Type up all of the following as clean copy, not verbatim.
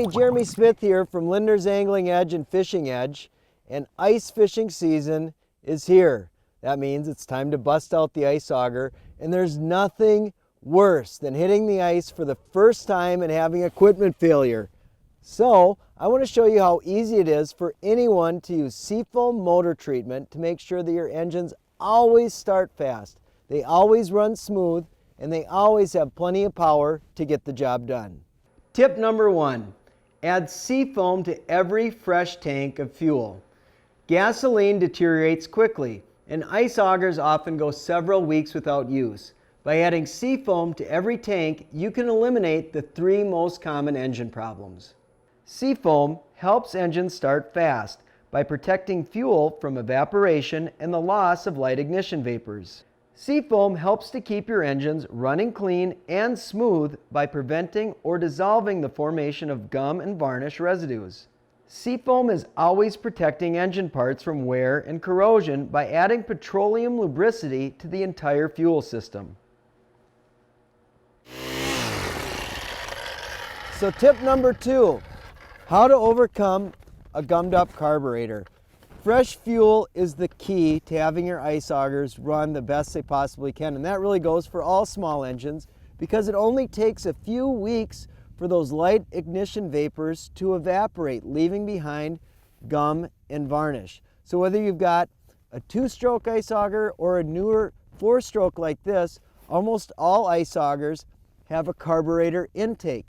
everybody, Jeremy Smith here from Lindner's Angling Edge and Fishing Edge, and ice fishing season is here. That means it's time to bust out the ice auger, and there's nothing worse than hitting the ice for the first time and having equipment failure. So I want to show you how easy it is for anyone to use seafoam motor treatment to make sure that your engines always start fast, they always run smooth, and they always have plenty of power to get the job done. Tip number 1, add seafoam to every fresh tank of fuel. Gasoline deteriorates quickly, and ice augers often go several weeks without use. By adding seafoam to every tank, you can eliminate the 3 most common engine problems. Seafoam helps engines start fast by protecting fuel from evaporation and the loss of light ignition vapors. Seafoam helps to keep your engines running clean and smooth by preventing or dissolving the formation of gum and varnish residues. Seafoam is always protecting engine parts from wear and corrosion by adding petroleum lubricity to the entire fuel system. So tip number 2, how to overcome a gummed up carburetor. Fresh fuel is the key to having your ice augers run the best they possibly can, and that really goes for all small engines because it only takes a few weeks for those light ignition vapors to evaporate, leaving behind gum and varnish. So whether you've got a 2-stroke ice auger or a newer 4-stroke like this, almost all ice augers have a carburetor intake.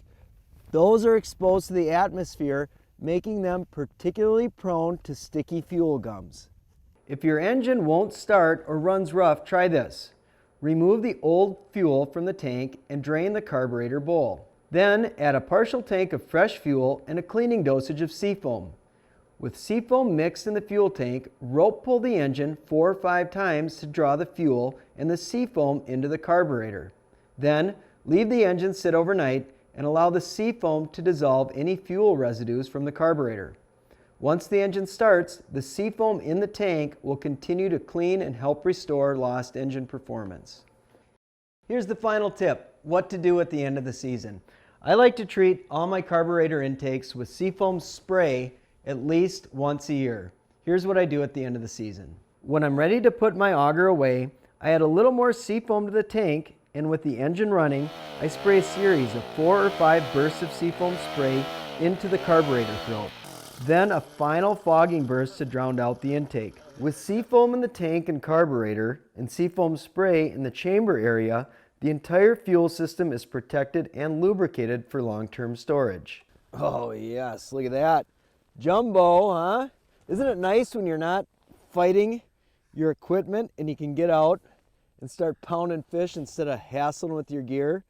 Those are exposed to the atmosphere, making them particularly prone to sticky fuel gums. If your engine won't start or runs rough, try this. Remove the old fuel from the tank and drain the carburetor bowl. Then add a partial tank of fresh fuel and a cleaning dosage of seafoam. With seafoam mixed in the fuel tank, rope pull the engine 4 or 5 times to draw the fuel and the seafoam into the carburetor. Then leave the engine sit overnight and allow the seafoam to dissolve any fuel residues from the carburetor. Once the engine starts, the seafoam in the tank will continue to clean and help restore lost engine performance. Here's the final tip, what to do at the end of the season. I like to treat all my carburetor intakes with seafoam spray at least once a year. Here's what I do at the end of the season. When I'm ready to put my auger away, I add a little more seafoam to the tank, and with the engine running, I spray a series of 4 or 5 bursts of seafoam spray into the carburetor throat. Then a final fogging burst to drown out the intake. With seafoam in the tank and carburetor and seafoam spray in the chamber area, the entire fuel system is protected and lubricated for long-term storage. Oh yes, look at that. Jumbo, huh? Isn't it nice when you're not fighting your equipment and you can get out and start pounding fish instead of hassling with your gear?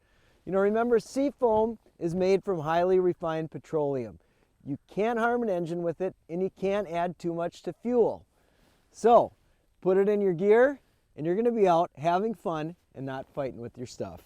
You know, remember, seafoam is made from highly refined petroleum. You can't harm an engine with it, and you can't add too much to fuel. So, put it in your gear, and you're going to be out having fun and not fighting with your stuff.